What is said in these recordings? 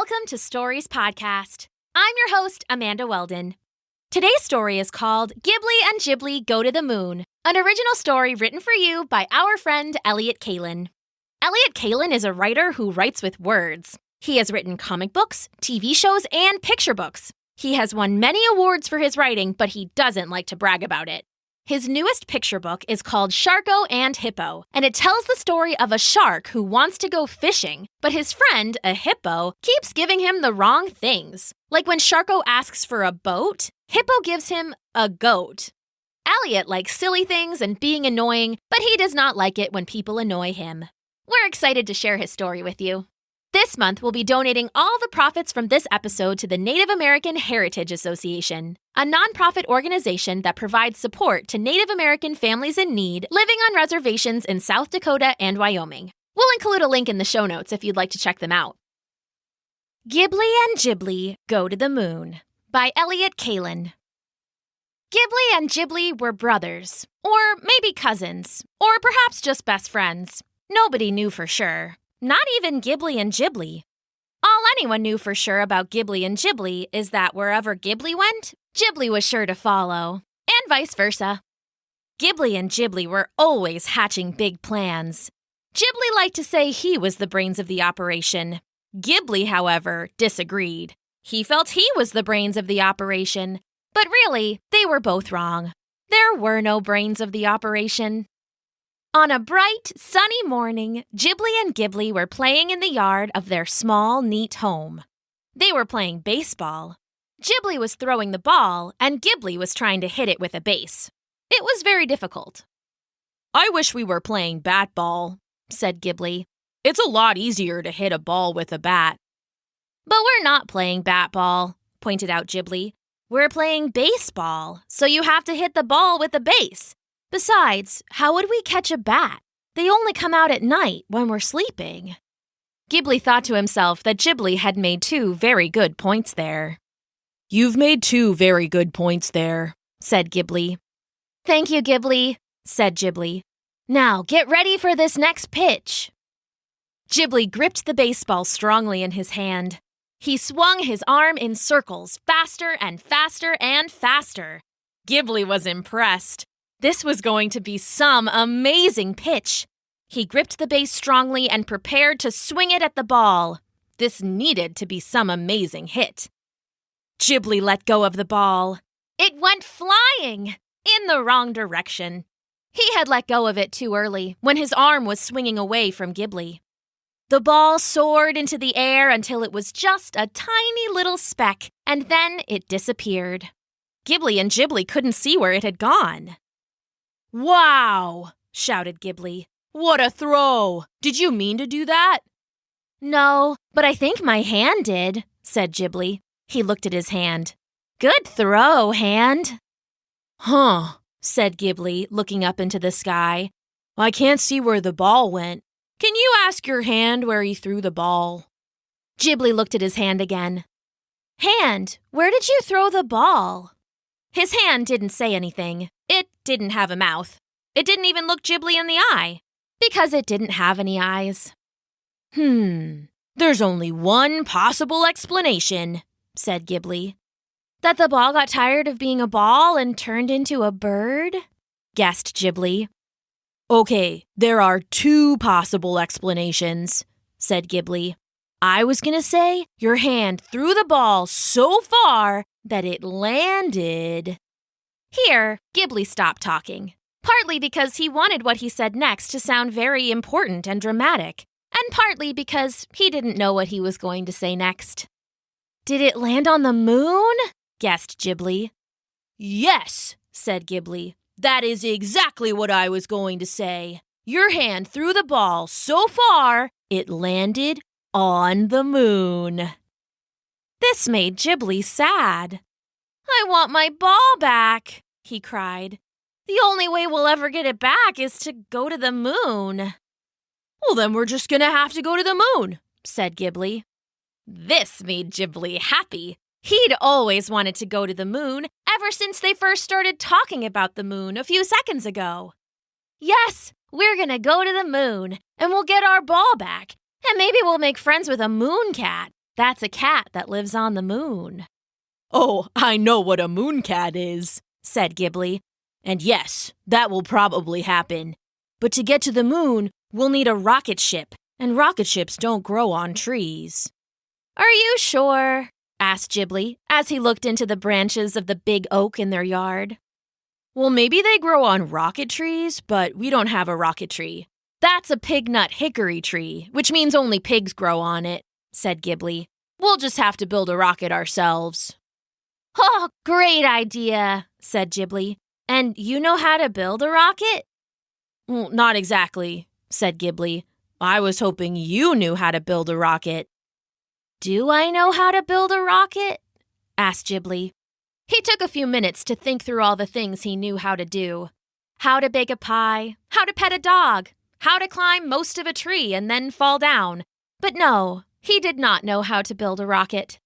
Welcome to Stories Podcast. I'm your host, Amanda Weldin. Today's story is called Gibbly and Gibli Go to the Moon, an original story written for you by our friend Elliott Kalan. Elliott Kalan is a writer who writes with words. He has written comic books, TV shows, and picture books. He has won many awards for his writing, but he doesn't like to brag about it. His newest picture book is called Sharko and Hippo, and it tells the story of a shark who wants to go fishing, but his friend, a hippo, keeps giving him the wrong things. Like when Sharko asks for a boat, Hippo gives him a goat. Elliott likes silly things and being annoying, but he does not like it when people annoy him. We're excited to share his story with you. This month, we'll be donating all the profits from this episode to the Native American Heritage Association, a nonprofit organization that provides support to Native American families in need living on reservations in South Dakota and Wyoming. We'll include a link in the show notes if you'd like to check them out. Gibbly and Gibli Go to the Moon by Elliott Kalan. Gibbly and Gibli were brothers, or maybe cousins, or perhaps just best friends. Nobody knew for sure. Not even Gibbly and Gibli. All anyone knew for sure about Gibbly and Gibli is that wherever Gibbly went, Gibli was sure to follow, and vice versa. Gibbly and Gibli were always hatching big plans. Gibli liked to say he was the brains of the operation. Gibbly, however, disagreed. He felt he was the brains of the operation, but really, they were both wrong. There were no brains of the operation. On a bright, sunny morning, Gibbly and Gibli were playing in the yard of their small, neat home. They were playing baseball. Gibbly was throwing the ball, and Gibli was trying to hit it with a base. It was very difficult. "I wish we were playing bat ball," said Gibbly. "It's a lot easier to hit a ball with a bat." "But we're not playing bat ball," pointed out Gibbly. "We're playing baseball, so you have to hit the ball with a base. Besides, how would we catch a bat? They only come out at night when we're sleeping." Gibbly thought to himself that Gibli had made two very good points there. "You've made two very good points there," said Gibbly. "Thank you, Gibbly," said Gibli. "Now get ready for this next pitch." Gibbly gripped the baseball strongly in his hand. He swung his arm in circles, faster and faster and faster. Gibbly was impressed. This was going to be some amazing pitch. He gripped the base strongly and prepared to swing it at the ball. This needed to be some amazing hit. Gibbly let go of the ball. It went flying in the wrong direction. He had let go of it too early when his arm was swinging away from Gibbly. The ball soared into the air until it was just a tiny little speck, and then it disappeared. Gibbly and Gibli couldn't see where it had gone. "Wow!" shouted Gibbly. "What a throw! Did you mean to do that?" "No, but I think my hand did," said Gibbly. He looked at his hand. "Good throw, hand." "Huh," said Gibbly, looking up into the sky. "I can't see where the ball went. Can you ask your hand where he threw the ball?" Gibbly looked at his hand again. "Hand, where did you throw the ball?" His hand didn't say anything. It didn't have a mouth. It didn't even look Gibbly in the eye, because it didn't have any eyes. There's only one possible explanation," said Gibbly. "That the ball got tired of being a ball and turned into a bird?" guessed Gibbly. "Okay, there are two possible explanations," said Gibbly. "I was gonna say your hand threw the ball so far that it landed." Here, Gibbly stopped talking, partly because he wanted what he said next to sound very important and dramatic, and partly because he didn't know what he was going to say next. "Did it land on the moon?" guessed Gibbly. "Yes," said Gibbly. "That is exactly what I was going to say. Your hand threw the ball so far, it landed on the moon." This made Gibbly sad. "I want my ball back," he cried. "The only way we'll ever get it back is to go to the moon." "Well, then we're just gonna have to go to the moon," said Gibbly. This made Gibbly happy. He'd always wanted to go to the moon ever since they first started talking about the moon a few seconds ago. "Yes, we're gonna go to the moon, and we'll get our ball back, and maybe we'll make friends with a moon cat. That's a cat that lives on the moon. Oh, I know what a moon cat is, said Gibbly. And yes, that will probably happen. But to get to the moon, we'll need a rocket ship, and rocket ships don't grow on trees. Are you sure? Asked Gibbly as he looked into the branches of the big oak in their yard. Well, maybe they grow on rocket trees, but we don't have a rocket tree. That's a pig nut hickory tree, which means only pigs grow on it, said Gibbly. We'll just have to build a rocket ourselves. Oh, great idea, said Gibbly. And you know how to build a rocket? Well, not exactly, said Gibbly. I was hoping you knew how to build a rocket. Do I know how to build a rocket? Asked Gibbly. He took a few minutes to think through all the things he knew how to do. How to bake a pie, how to pet a dog, how to climb most of a tree and then fall down. But no, he did not know how to build a rocket.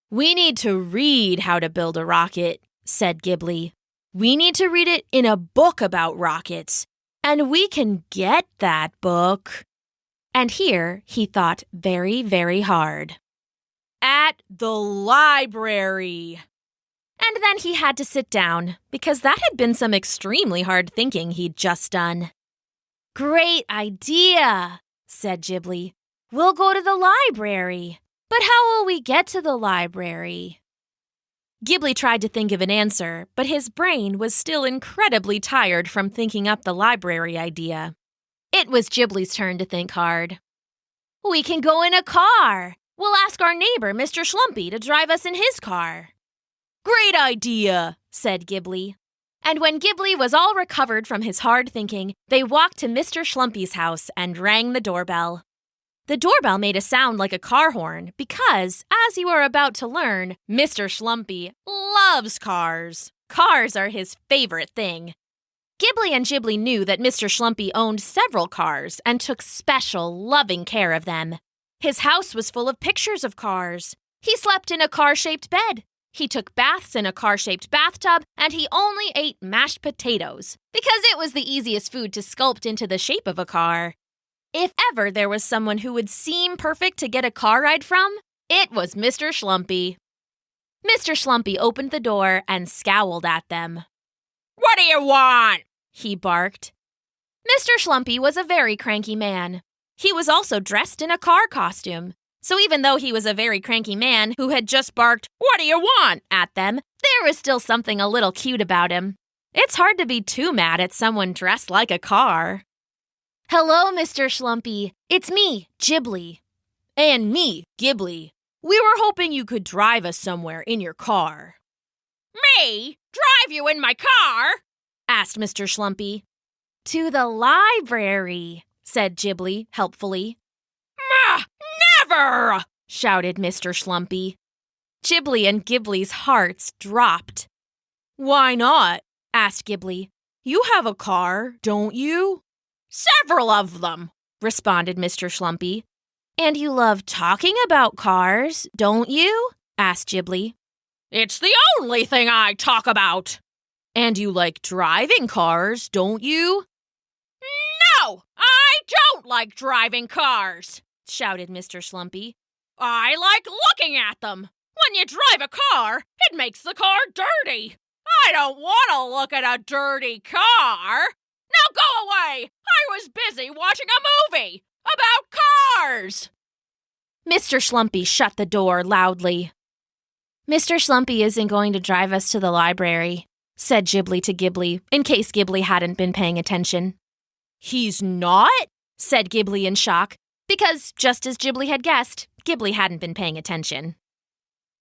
We need to read how to build a rocket, said Gibbly. We need to read it in a book about rockets. And we can get that book. And here he thought very, very hard. At the library. And then he had to sit down, because that had been some extremely hard thinking he'd just done. Great idea, said Gibbly. We'll go to the library. But how will we get to the library? Gibbly tried to think of an answer, but his brain was still incredibly tired from thinking up the library idea. It was Gibbly's turn to think hard. We can go in a car. We'll ask our neighbor, Mr. Schlumpy, to drive us in his car. Great idea, said Gibbly. And when Gibbly was all recovered from his hard thinking, they walked to Mr. Schlumpy's house and rang the doorbell. The doorbell made a sound like a car horn because, as you are about to learn, Mr. Schlumpy loves cars. Cars are his favorite thing. Gibbly and Gibbly knew that Mr. Schlumpy owned several cars and took special, loving care of them. His house was full of pictures of cars. He slept in a car-shaped bed. He took baths in a car-shaped bathtub, and he only ate mashed potatoes because it was the easiest food to sculpt into the shape of a car. If ever there was someone who would seem perfect to get a car ride from, it was Mr. Schlumpy. Mr. Schlumpy opened the door and scowled at them. What do you want? He barked. Mr. Schlumpy was a very cranky man. He was also dressed in a car costume. So even though he was a very cranky man who had just barked, "What do you want?" at them, there was still something a little cute about him. It's hard to be too mad at someone dressed like a car. Hello, Mr. Schlumpy. It's me, Gibbly. And me, Gibbly. We were hoping you could drive us somewhere in your car. Me? Drive you in my car? Asked Mr. Schlumpy. To the library, said Gibbly helpfully. Never! Shouted Mr. Schlumpy. Gibbly and Gibbly's hearts dropped. Why not? Asked Gibbly. You have a car, don't you? Several of them, responded Mr. Schlumpy. And you love talking about cars, don't you? Asked Gibbly. It's the only thing I talk about. And you like driving cars, don't you? No, I don't like driving cars, shouted Mr. Schlumpy. I like looking at them. When you drive a car, it makes the car dirty. I don't want to look at a dirty car. Now go away! I was busy watching a movie about cars! Mr. Schlumpy shut the door loudly. Mr. Schlumpy isn't going to drive us to the library, said Gibbly to Gibbly, in case Gibbly hadn't been paying attention. He's not? Said Gibbly in shock, because, just as Gibbly had guessed, Gibbly hadn't been paying attention.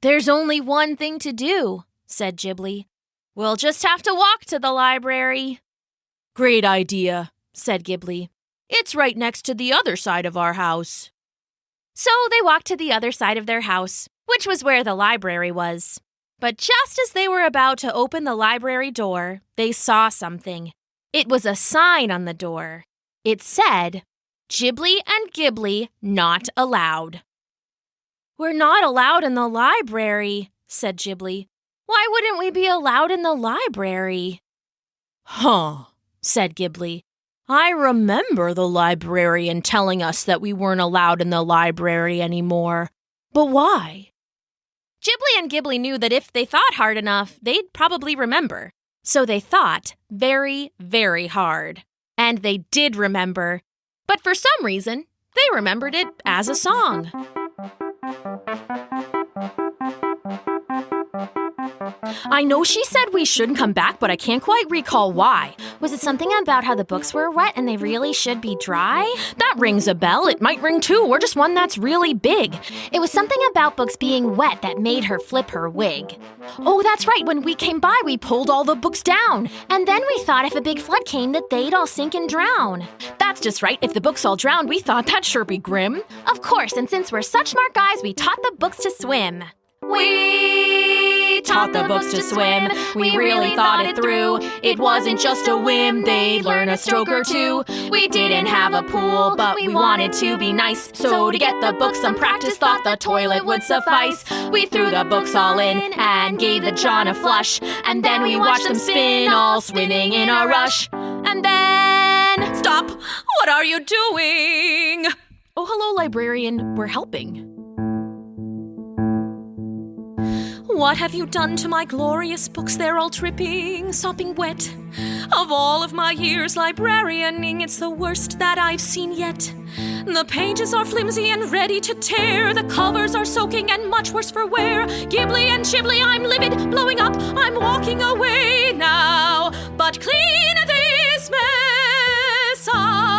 There's only one thing to do, said Gibbly. We'll just have to walk to the library. Great idea, said Gibbly. It's right next to the other side of our house. So they walked to the other side of their house, which was where the library was. But just as they were about to open the library door, they saw something. It was a sign on the door. It said, Gibbly and Gibli not allowed. We're not allowed in the library, said Gibbly. Why wouldn't we be allowed in the library? Huh, said Gibbly. I remember the librarian telling us that we weren't allowed in the library anymore. But why? Gibbly and Gibli knew that if they thought hard enough, they'd probably remember. So they thought very, very hard. And they did remember. But for some reason, they remembered it as a song. I know she said we shouldn't come back, but I can't quite recall why. Was it something about how the books were wet and they really should be dry? That rings a bell. It might ring too, or just one that's really big. It was something about books being wet that made her flip her wig. Oh, that's right. When we came by, we pulled all the books down. And then we thought if a big flood came that they'd all sink and drown. That's just right. If the books all drowned, we thought that'd sure be grim. Of course, and since we're such smart guys, we taught the books to swim. We taught the books to swim. We really thought it through. It wasn't just a whim, they'd learn a stroke or two. We didn't have a pool, but we wanted to be nice. So to get the books some practice, thought the toilet would suffice. We threw the books all in and gave the John a flush. And then we watched them spin, all swimming in a rush. And then... Stop! What are you doing? Oh, hello, librarian. We're helping. What have you done to my glorious books? They're all dripping, sopping wet. Of all of my years librarianing, it's the worst that I've seen yet. The pages are flimsy and ready to tear. The covers are soaking and much worse for wear. Gibbly and Gibli, I'm livid, blowing up. I'm walking away now. But clean this mess up.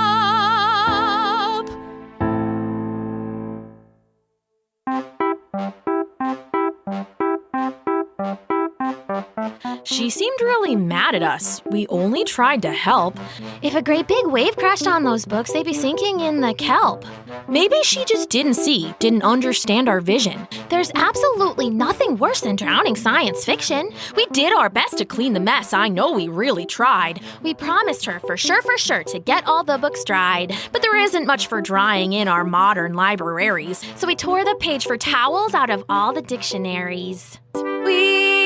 She seemed really mad at us. We only tried to help. If a great big wave crashed on those books, they'd be sinking in the kelp. Maybe she just didn't understand our vision. There's absolutely nothing worse than drowning science fiction. We did our best to clean the mess. I know we really tried. We promised her for sure to get all the books dried. But there isn't much for drying in our modern libraries. So we tore the page for towels out of all the dictionaries. We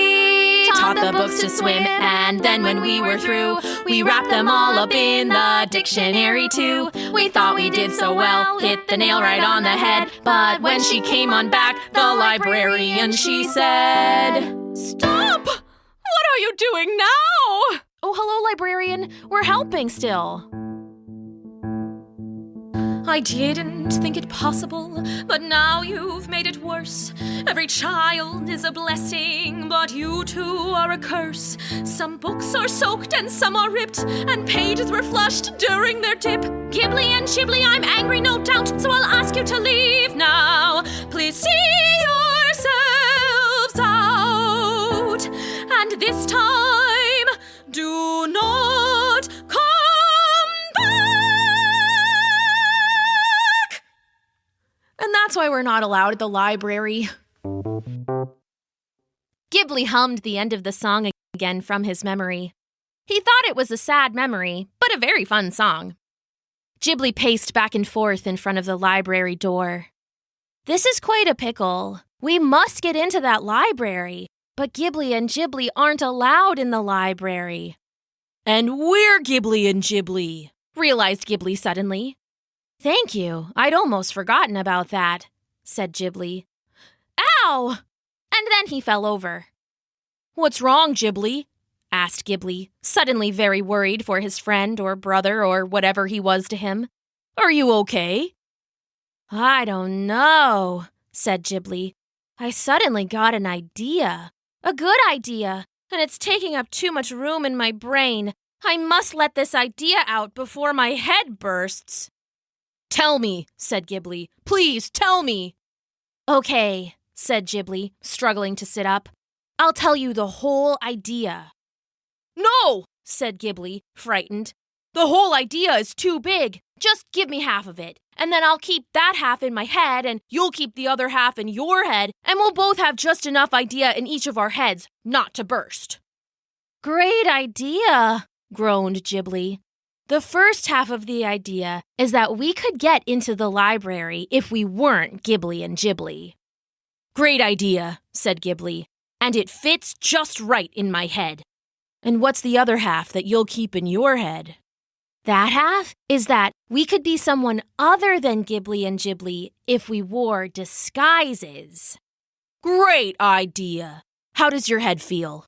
taught the books to swim, and then when we were through, we wrapped them all up in the dictionary too. We thought we did so well, hit the nail right on the head. But when she came on back, the librarian, she said, "Stop! What are you doing now?" Oh, hello, librarian. We're helping still. I didn't think it possible, but now you've made it worse. Every child is a blessing, but you two are a curse. Some books are soaked and some are ripped, and pages were flushed during their dip. Gibbly and Gibli, I'm angry, no doubt, so I'll ask you to leave now. Please see yourselves out, and this time, do not come. And that's why we're not allowed at the library. Gibbly hummed the end of the song again from his memory. He thought it was a sad memory, but a very fun song. Gibbly paced back and forth in front of the library door. This is quite a pickle. We must get into that library. But Gibbly and Gibli aren't allowed in the library. And we're Gibbly and Gibli, realized Gibbly suddenly. Thank you. I'd almost forgotten about that, said Gibli. Ow! And then he fell over. What's wrong, Gibli? Asked Gibbly, suddenly very worried for his friend or brother or whatever he was to him. Are you okay? I don't know, said Gibli. I suddenly got an idea. A good idea, and it's taking up too much room in my brain. I must let this idea out before my head bursts. Tell me, said Gibbly. Please, tell me. Okay, said Gibli, struggling to sit up. I'll tell you the whole idea. No, said Gibbly, frightened. The whole idea is too big. Just give me half of it, and then I'll keep that half in my head, and you'll keep the other half in your head, and we'll both have just enough idea in each of our heads not to burst. Great idea, groaned Gibli. The first half of the idea is that we could get into the library if we weren't Gibbly and Gibli. Great idea, said Gibbly, and it fits just right in my head. And what's the other half that you'll keep in your head? That half is that we could be someone other than Gibbly and Gibli if we wore disguises. Great idea. How does your head feel?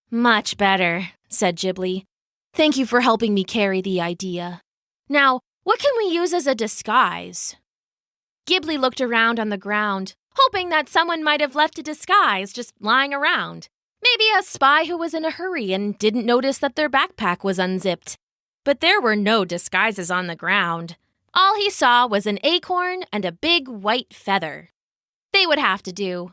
Much better, said Gibli. Thank you for helping me carry the idea. Now, what can we use as a disguise? Gibbly looked around on the ground, hoping that someone might have left a disguise just lying around. Maybe a spy who was in a hurry and didn't notice that their backpack was unzipped. But there were no disguises on the ground. All he saw was an acorn and a big white feather. They would have to do.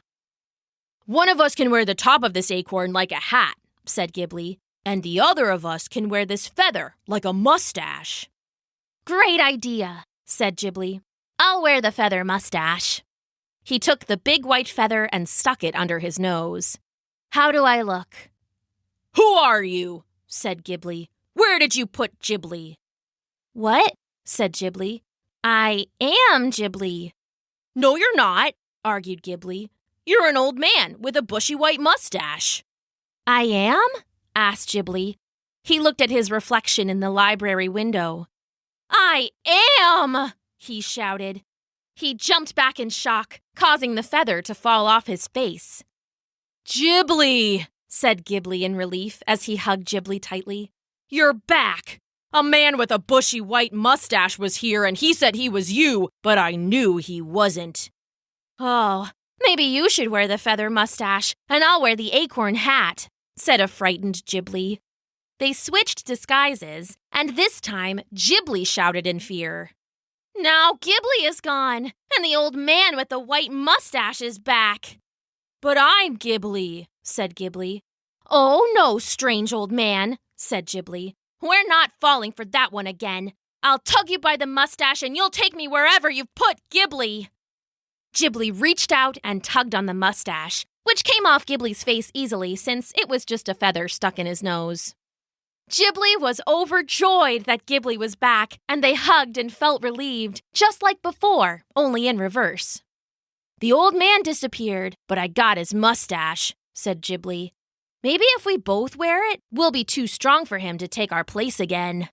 One of us can wear the top of this acorn like a hat, said Gibbly, and the other of us can wear this feather like a mustache. Great idea, said Gibly. I'll wear the feather mustache. He took the big white feather and stuck it under his nose. How do I look? Who are you? Said Gibbly. Where did you put Gibli? What? Said Gibly. I am Gibly. No, you're not, argued Gibbly. You're an old man with a bushy white mustache. I am? Asked Gibly. He looked at his reflection in the library window. I am! He shouted. He jumped back in shock, causing the feather to fall off his face. Gibly, said Gibbly in relief as he hugged Gibly tightly. You're back! A man with a bushy white mustache was here and he said he was you, but I knew he wasn't. Oh, maybe you should wear the feather mustache and I'll wear the acorn hat, said a frightened Gibly. They switched disguises, and this time Gibly shouted in fear. Now Gibbly is gone, and the old man with the white mustache is back. But I'm Gibbly, said Gibbly. Oh, no, strange old man, said Gibly. We're not falling for that one again. I'll tug you by the mustache and you'll take me wherever you've put Gibbly. Gibly reached out and tugged on the mustache, which came off Gibbly's face easily since it was just a feather stuck in his nose. Gibly was overjoyed that Gibbly was back, and they hugged and felt relieved, just like before, only in reverse. The old man disappeared, but I got his mustache, said Gibly. Maybe if we both wear it, we'll be too strong for him to take our place again.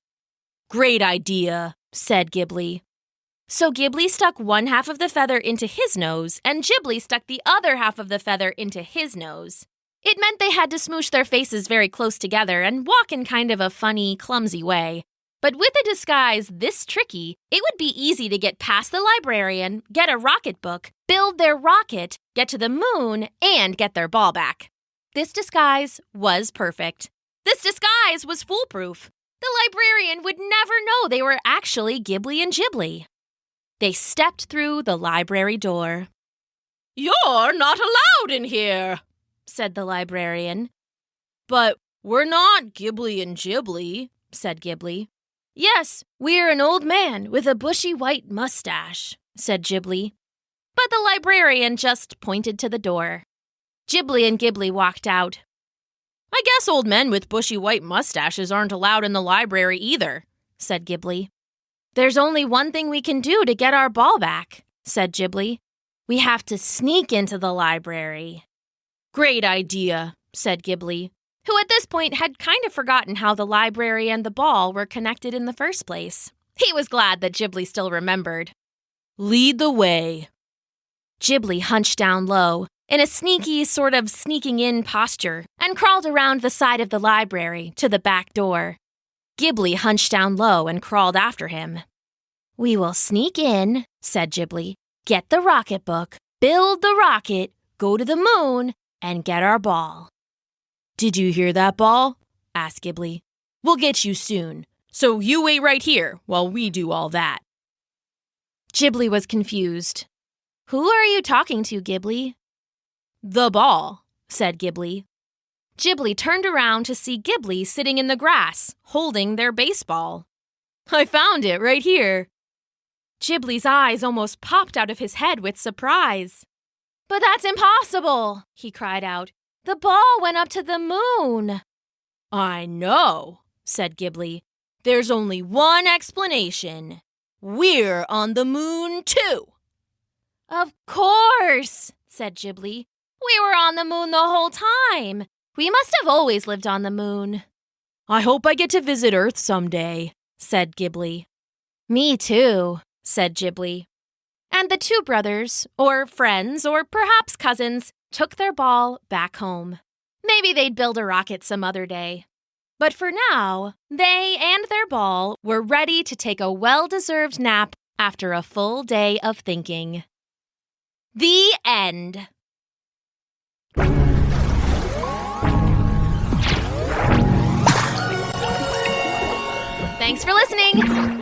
Great idea, said Gibbly. So Gibbly stuck one half of the feather into his nose, and Gibly stuck the other half of the feather into his nose. It meant they had to smoosh their faces very close together and walk in kind of a funny, clumsy way. But with a disguise this tricky, it would be easy to get past the librarian, get a rocket book, build their rocket, get to the moon, and get their ball back. This disguise was perfect. This disguise was foolproof. The librarian would never know they were actually Gibbly and Gibli. They stepped through the library door. "You're not allowed in here," said the librarian. "But we're not Gibbly and Gibli," said Gibbly. "Yes, we're an old man with a bushy white mustache," said Gibly. But the librarian just pointed to the door. Gibbly and Gibli walked out. "I guess old men with bushy white mustaches aren't allowed in the library either," said Gibbly. "There's only one thing we can do to get our ball back," said Gibly. "We have to sneak into the library." "Great idea," said Gibbly, who at this point had kind of forgotten how the library and the ball were connected in the first place. He was glad that Gibly still remembered. "Lead the way." Gibly hunched down low, in a sneaky sort of sneaking-in posture, and crawled around the side of the library to the back door. Gibly hunched down low and crawled after him. "We will sneak in," said Gibly, "get the rocket book, build the rocket, go to the moon, and get our ball." "Did you hear that, ball?" asked Gibbly. "We'll get you soon, so you wait right here while we do all that." Gibly was confused. "Who are you talking to, Gibly?" "The ball," said Gibbly. Gibly turned around to see Gibly sitting in the grass, holding their baseball. "I found it right here." Gibly's eyes almost popped out of his head with surprise. "But that's impossible," he cried out. "The ball went up to the moon." "I know," said Gibbly. "There's only one explanation. We're on the moon too." "Of course," said Gibly. "We were on the moon the whole time. We must have always lived on the moon." "I hope I get to visit Earth someday," said Gibbly. Me too, said Gibbly. And the two brothers, or friends, or perhaps cousins, took their ball back home. Maybe they'd build a rocket some other day. But for now, they and their ball were ready to take a well-deserved nap after a full day of thinking. The end. Thanks for listening.